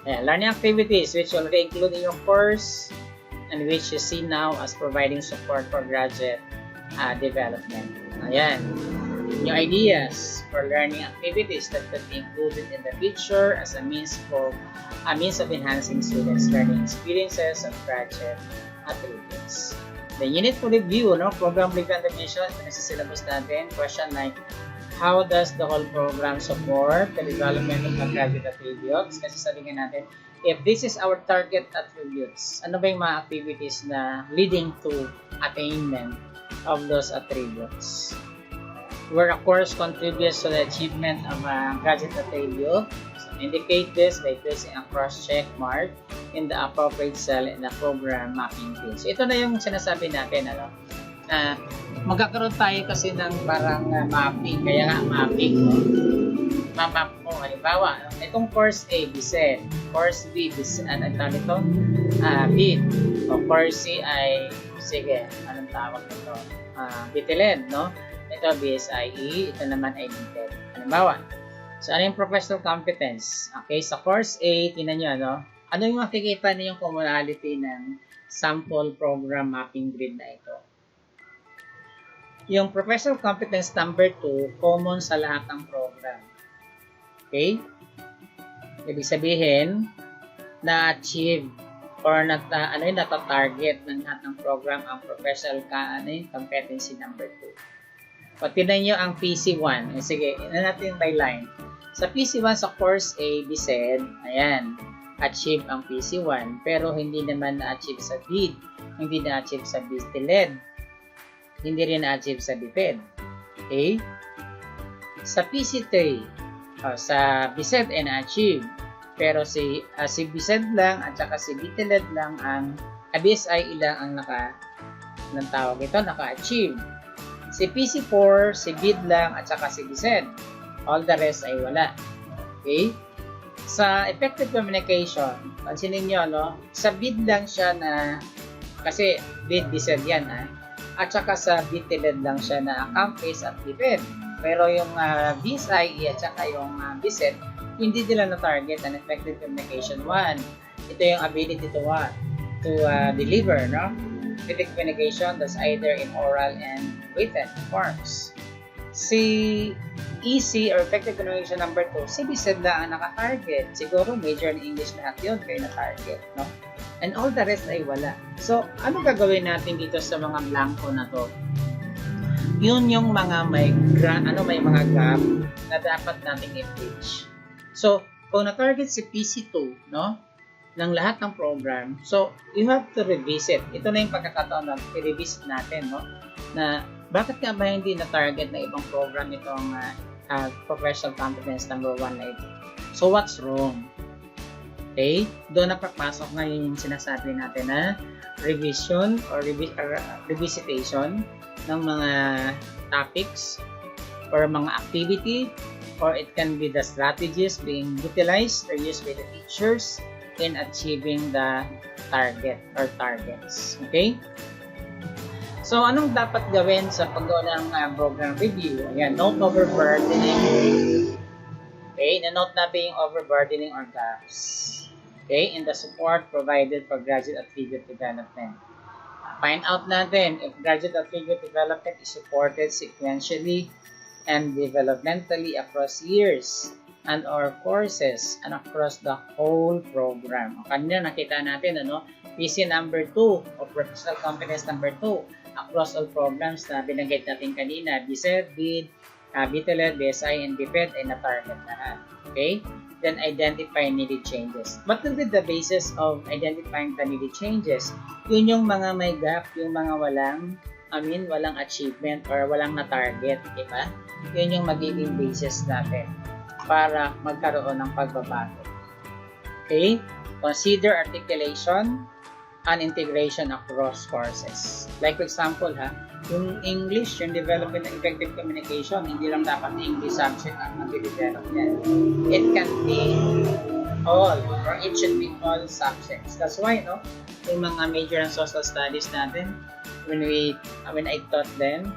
Learning activities which already include in your course and which you see now as providing support for graduate development. Ayan. New ideas for learning activities that could be included in the future as a means of enhancing students' learning experiences of graduate attributes. The unit to review, program review and revision, ito na sa syllabus natin. Question like, how does the whole program support the development of the graduate attributes? Kasi sabihin natin, if this is our target attributes, ano ba yung mga activities na leading to attainment of those attributes? Where a course contributes to the achievement of a graduate attribute, so indicate this by placing a cross-check mark in the appropriate cell in the program mapping field. So ito na yung sinasabi natin, magkakaroon tayo kasi ng parang mapping, kaya nga mapping, mamap mo, halimbawa, itong course A, BSET, course B, BSET, B, o course C ay, sige, anong tawag nito, BTLED, no? Ito, BSIE, ito naman ay BTED. Halimbawa, so ano yung professional competence? Okay, sa course A, tinan nyo, ano yung makikita niyo yung commonality ng sample program mapping grid na ito? Yung professional competence number 2, common sa lahat ng program. Okay? Ibig sabihin, na-achieve or nata-target ng lahat ng program ang professional competency number 2. O, tignan nyo ang PC1. Sige, natin by line. Sa PC1, sa course A, BSED, ayan, achieve ang PC1, pero hindi naman na-achieve sa BID, hindi na-achieve sa BSTLED, hindi rin na-achieve sa BPED. Okay? Sa PC3, sa BSED ay na-achieve, pero si BSED lang at saka si BTLED lang ang BSI lang ang naka-achieve. Si PC4, si BID lang at saka si BSED. All the rest ay wala. Okay? Sa effective communication, pansinin nyo, no? Sa BID lang siya na, kasi BID, BSED yan, at saka sa BTLED lang siya na accomplish at BPED. Pero yung BSI at saka yung BSED, hindi nila na-target an effective communication 1. Ito yung ability to deliver, no? Effective communication that's either in oral and written forms. Si EC or effective communication number 2, si BSED lang ang naka-target. Siguro major in English lahat yun kayo na-target, no? And all the rest ay wala. So, ano gagawin natin dito sa mga blanco na to? Yun yung mga may mga gap na dapat nating i-bridge. So, kung na-target si PC2, no, ng lahat ng program, so, you have to revisit. Ito na yung pagkakataon na i-revisit natin, no, na bakit nga ba hindi na-target na ibang program itong professional competence number 1 na ito? So, what's wrong? Okay? Doon na papasok ngayon yung sinasabi natin na revision or revisitation ng mga topics or mga activity, or it can be the strategies being utilized or used by the teachers in achieving the target or targets. Okay? So, anong dapat gawin sa paggawa ng program review? Ayan, note overburdening. Okay, na-note natin yung overburdening or gaps. Okay, in the support provided for graduate at figure development. Find out natin if graduate at figure development is supported sequentially and developmentally across years and or courses and across the whole program. Kanina nakita natin, PC number 2 o professional competence number 2 across all programs na binanggit natin kanina, BSED, BID, BTLED, BSI, and BPED ay na-target lahat. Okay? Then identify needed changes. What will be the basis of identifying the needed changes? Yun yung mga may gap, yung mga walang achievement or walang na-target, diba? Yun yung magiging basis natin para magkaroon ng pagbabago. Okay? Consider articulation and integration across courses. Like for example, yung English, yung development ng effective communication, hindi lang dapat English subject ang mag-develop yan. It can be all, or it should be all subjects. That's why, yung mga major and social studies natin, when I taught them,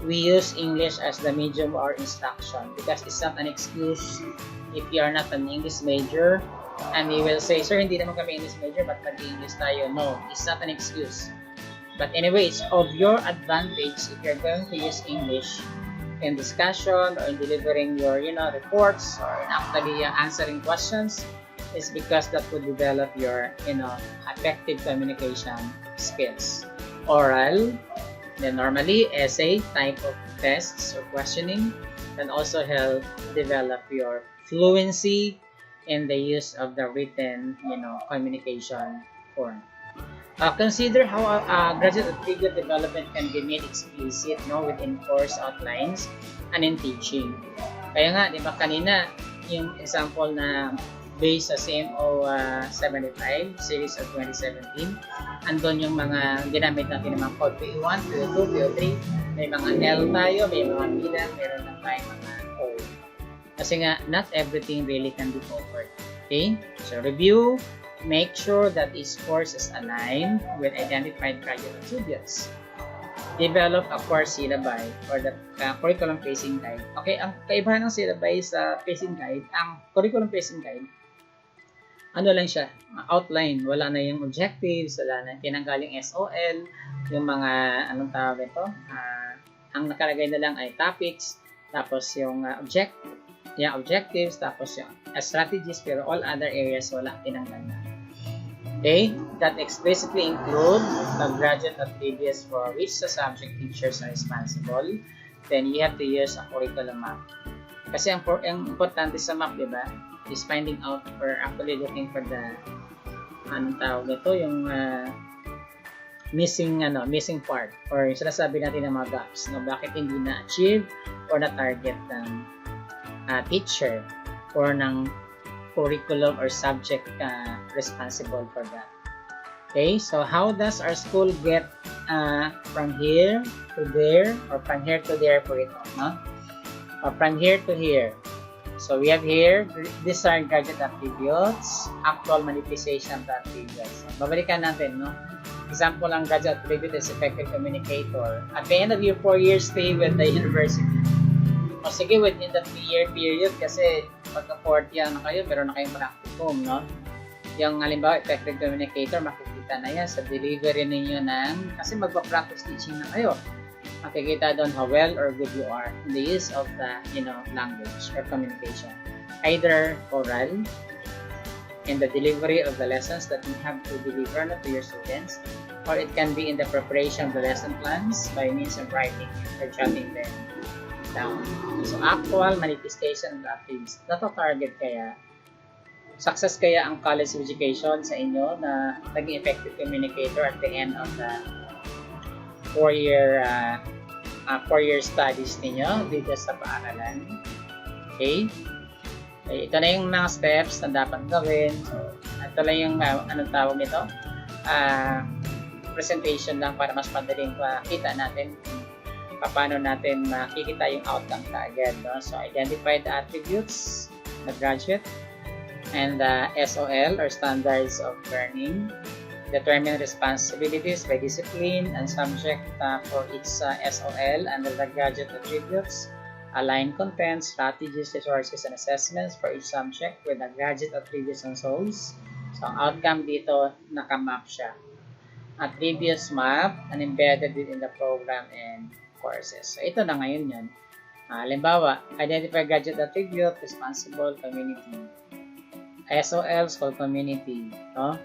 we use English as the medium of our instruction because it's not an excuse if you are not an English major and you will say, sir, hindi naman kami English major, but mag-English tayo. No, it's not an excuse. But anyway, it's of your advantage if you're going to use English in discussion or in delivering your, reports or in actually answering questions, is because that would develop your, effective communication skills. Oral, then normally essay type of tests or questioning can also help develop your fluency in the use of the written, communication form. Consider how graduate at figure development can be made explicit, within course outlines and in teaching. Kaya nga, di ba kanina, yung example na based sa CMO 75 series of 2017, andun yung mga ginamit natin ng mga code PO1, PO2, PO3, may mga L tayo, may mga bilang, meron na tayo mga O. Kasi nga, not everything really can be covered. Okay? So, review. Make sure that each course is aligned with identified graduate subjects. Develop a course syllabi or the curriculum pacing guide. Okay, ang kaibahan ng syllabi sa pacing guide, ang curriculum pacing guide, ano lang siya, outline, wala na yung objectives, wala na tinanggaling SOL, yung mga, anong tawag ito, ang nakalagay na lang ay topics, tapos yung objectives, tapos yung strategies, pero all other areas wala, tinanggal na. Okay, that explicitly include the graduate attributes for which the subject teachers are responsible. Then you have to use a curriculum map. Kasi ang importante sa map, di ba, is finding out or actually looking for the anong tawag ito, yung missing part or yung sinasabi natin ng mga gaps, no, bakit hindi na-achieve or na-target ng teacher or ng curriculum or subject responsible for that. Okay, so how does our school get from here to there or from here to there for ito, no? Or from here to here. So we have here, these are graduate attributes, actual manifestation of the attributes. So, babalikan natin, no? Example ng graduate attribute is effective communicator. At the end of your 4-year stay with the university, o sige, within the 3-year period, kasi pagka 4th year na kayo, meron na kayong practicum, no? Yung halimbawa, effective communicator, makikita na yan sa delivery ninyo kasi magpa-practice teaching na kayo. Makikita doon how well or good you are in the use of the language or communication. Either oral, in the delivery of the lessons that you have to deliver to your students, or it can be in the preparation of the lesson plans by means of writing or jotting them down. So, actual manifestation of the activities. Nata-target kaya, success kaya ang college education sa inyo na naging effective communicator at the end of the 4-year studies ninyo dito sa paaralan. Okay? Ito na yung mga steps na dapat gawin. So, ito lang yung anong tawag nito? Presentation lang para mas madaling makita natin paano natin makikita yung outcome kaagad. No? So, identify the attributes na graduate and the SOL or standards of learning. Determine responsibilities by discipline and subject for each SOL under the graduate attributes. Align content, strategies, resources, and assessments for each subject with the graduate attributes and souls. So, ang outcome dito, nakamap siya. Attributes map and embedded within the program and courses. So, ito na ngayon yun. Halimbawa, identify graduate attribute, responsible community. SOL, school community. No?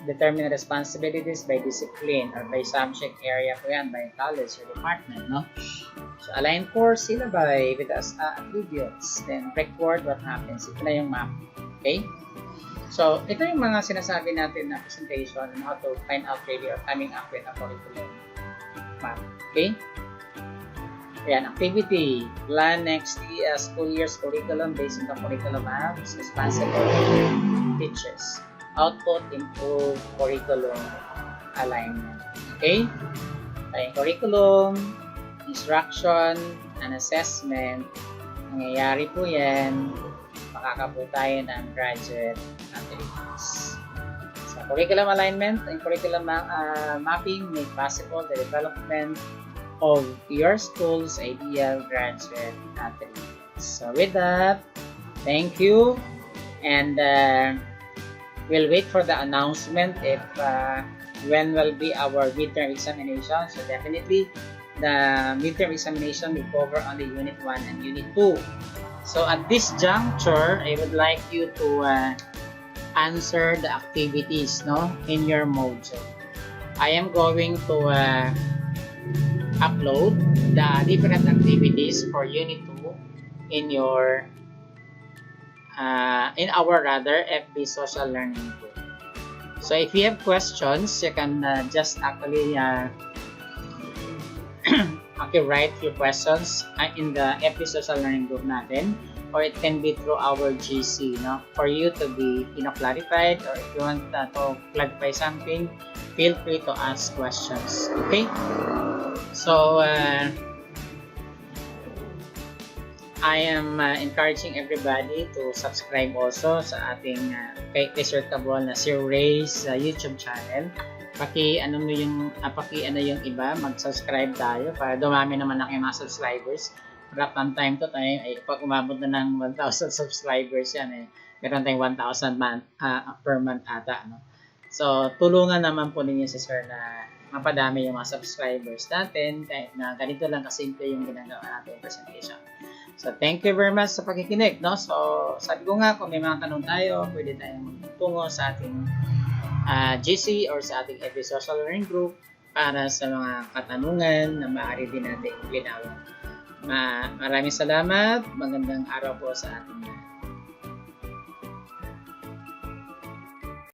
Determine responsibilities by discipline or by subject area po yan, by college or department, no? So, align course syllabi with attributes. Then, record what happens. Ito na yung map. Okay? So, ito yung mga sinasabi natin na presentation on how to find out really or coming up with a curriculum map. Okay? Ayan, activity. Plan next school year's curriculum based on the curriculum maps. Responsible teachers. Output, improve curriculum alignment. Okay? Yung curriculum, instruction, and assessment, nangyayari po yan, makakapo tayo ng graduate attributes. So, curriculum alignment and curriculum mapping make possible the development of your school's ideal graduate attributes. So, with that, thank you, and we'll wait for the announcement if when will be our midterm examination. So, definitely, the midterm examination will cover only Unit 1 and Unit 2. So, at this juncture, I would like you to answer the activities, no, in your module. I am going to upload the different activities for Unit 2 in your in our FB Social Learning Group. So, if you have questions, you can just actually write your questions in the FB Social Learning Group natin, or it can be through our GC, no, for you to be clarified, or if you want to clarify something, feel free to ask questions. Okay? So, I am encouraging everybody to subscribe also sa ating kay Sir Tabol na Sir Ray's YouTube channel. Paki-ano yung iba, mag-subscribe tayo para dumami naman ang mga subscribers. Para from time to time, ay pag umabot na ng 1,000 subscribers yan, meron tayong 1,000 per month ata. No? So, tulungan naman po ninyo si Sir na mapadami yung mga subscribers natin kahit na ganito lang kasimple yung ginagawa natin presentation. So, thank you very much sa pakikinig, no? So, sabi ko nga, kung may mga tanong tayo, pwede tayong magtungo sa ating GC or sa ating FB Social Learning Group para sa mga katanungan na maaari din natin linawin. Maraming salamat. Magandang araw po sa ating lahat.